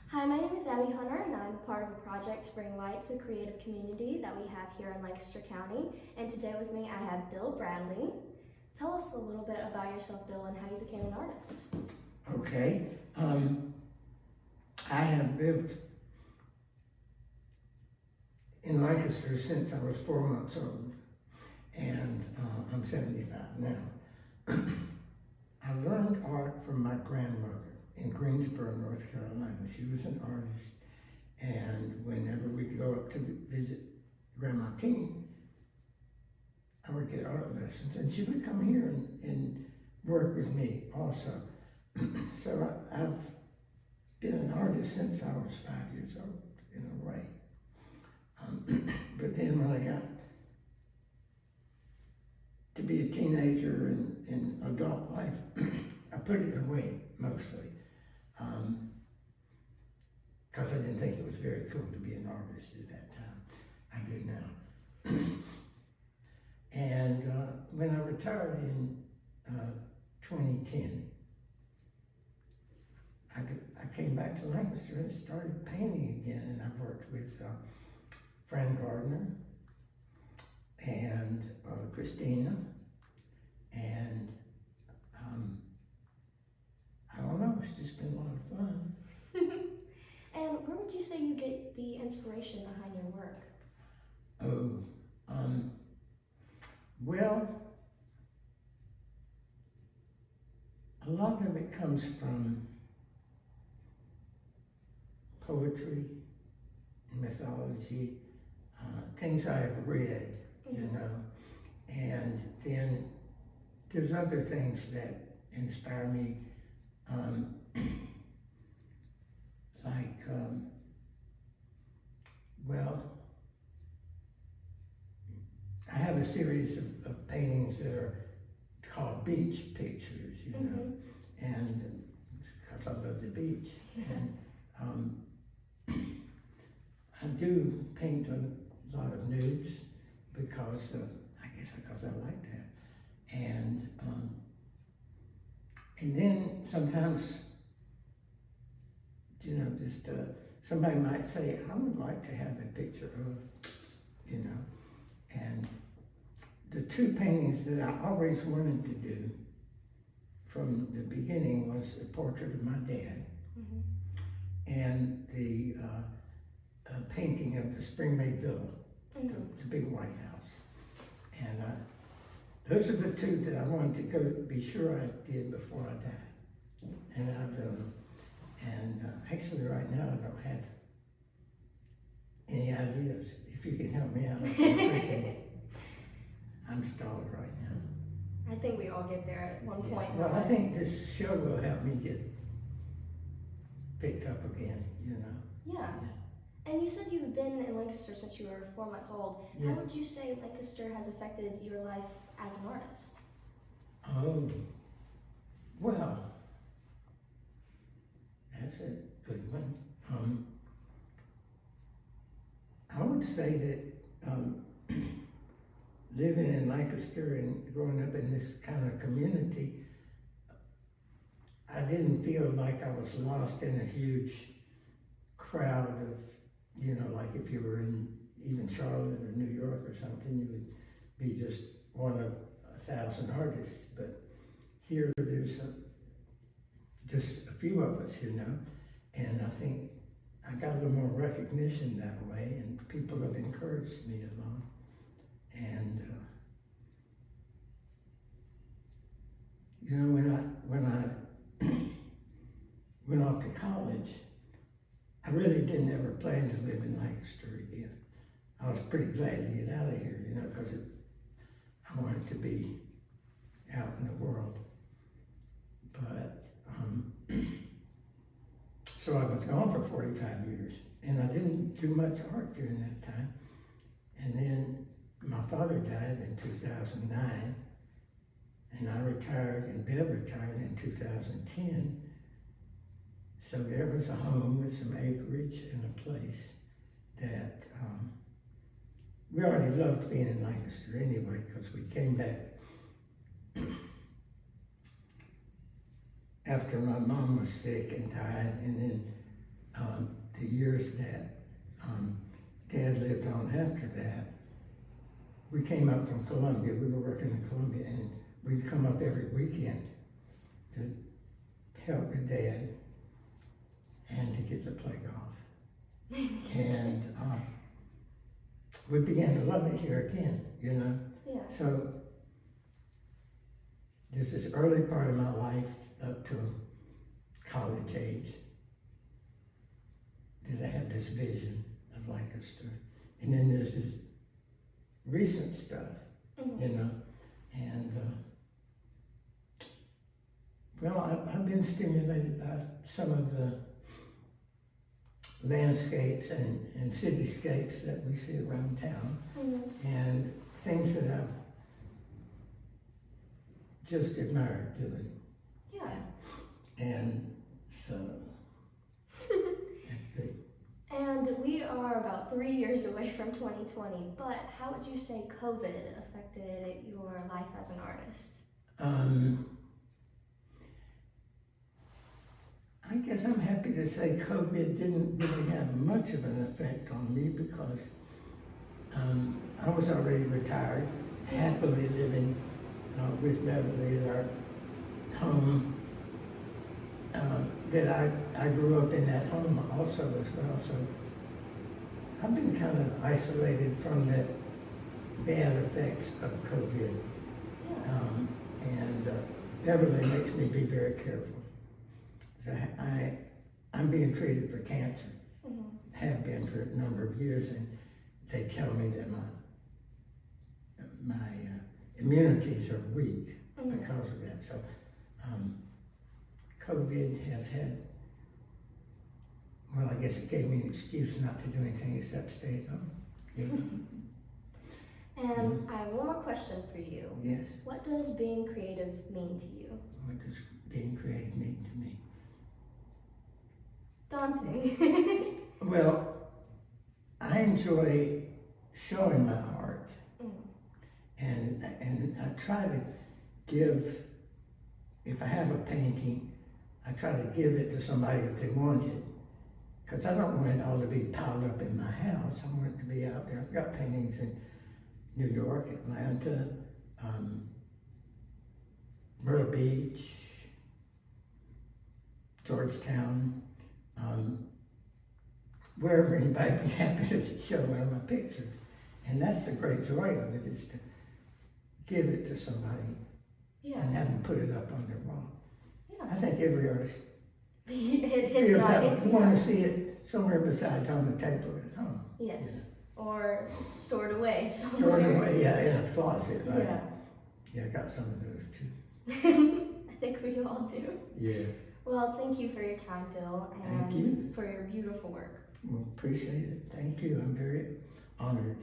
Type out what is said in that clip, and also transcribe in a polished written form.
Hi, my name is Abby Hunter, and I'm part of a project to bring light to the creative community that we have here in Lancaster County. And today with me, I have Bill Bradley. Tell us a little bit about yourself, Bill, and how you became an artist. Okay. I have lived in Lancaster since I was 4 months old, and I'm 75 now. I learned art from my grandmother in Greensboro, North Carolina. She was an artist, and whenever we'd go up to visit Grandma Teen, I would get art lessons, and she would come here and work with me also. So I've been an artist since I was 5 years old, in a way. But then when I got to be a teenager in adult life, I put it away mostly, because I didn't think it was very cool to be an artist at that time. I do now. And when I retired in 2010, I came back to Lancaster and started painting again, and I worked with Fran Gardner and Christina, and I don't know, it's just been a lot of fun. And where would you say you get the inspiration behind your work? Oh, well, a lot of it comes from poetry, mythology, things I've read, you know, and then there's other things that inspire me, like, well, I have a series of paintings that are called beach pictures, you know, and because I love the beach, and I do paint a lot of nudes because I guess because I like that, and then sometimes, you know, just somebody might say, I would like to have a picture of, you know, and the two paintings that I always wanted to do from the beginning was a portrait of my dad and the painting of the Springmaid Villa, the big White House. And those are the two that I wanted to go be sure I did before I died. And I've done them. And actually right now I don't have any ideas. If you can help me out, I'd appreciate it. I'm stalled right now. I think we all get there at one point. Well, I think this show will help me get picked up again, you know. Yeah. And you said you've been in Lancaster since you were 4 months old. Yeah. How would you say Lancaster has affected your life as an artist? Oh, well, that's a good one. I would say that living in Lancaster and growing up in this kind of community, I didn't feel like I was lost in a huge crowd of, you know, like if you were in even Charlotte or New York or something, you would be just one of 1,000 artists. But here there's just a few of us, you know, and I think I got a little more recognition that way, and people have encouraged me a lot. And you know, when I went off to college, I really didn't ever plan to live in Lancaster again. I was pretty glad to get out of here, you know, because I wanted to be out in the world. But so I was gone for 45 years, and I didn't do much art during that time. And then my father died in 2009, and I retired, and Bev retired in 2010. So there was a home with some acreage and a place that we already loved being in Lancaster anyway, because we came back after my mom was sick and died, and then the years that Dad lived on after that, we came up from Columbia. We were working in Columbia, and we'd come up every weekend to help with Dad and to get the plague off. And we began to love it here again, you know? Yeah. So there's this early part of my life up to college age that I had this vision of Lancaster. And then there's this recent stuff, you know? And well, I've been stimulated by some of the landscapes and cityscapes that we see around town, and things that I've just admired doing. Yeah. And so, that's good. And we are about 3 years away from 2020, but how would you say COVID affected your life as an artist? I guess I'm happy to say COVID didn't really have much of an effect on me because I was already retired, happily living with Beverly at our home. That I grew up in that home also as well, so I've been kind of isolated from the bad effects of COVID. Yeah. And Beverly makes me be very careful. So I'm being treated for cancer, have been for a number of years, and they tell me that my immunities are weak because of that. So COVID has had, well, I guess it gave me an excuse not to do anything except stay at home. Yeah. And I have one more question for you. Yes. What does being creative mean to you? What does being creative mean to me? Daunting. Well, I enjoy showing my art, and I try to give, if I have a painting, I try to give it to somebody if they want it, because I don't want it all to be piled up in my house. I want it to be out there. I've got paintings in New York, Atlanta, Myrtle Beach, Georgetown, wherever anybody would be happy to show one of my pictures. And that's the great joy of it, is to give it to somebody and have them put it up on their wall. Yeah. I think every artist It feels is that way. nice. You want to see it somewhere besides on the table at home. Yes. Or stored away somewhere. Stored away, yeah, in a closet, right? Yeah. Yeah, I got some of those too. I think we all do. Yeah. Well, thank you for your time, Bill, and Thank you. for your beautiful work. Well, appreciate it. Thank you. I'm very honored.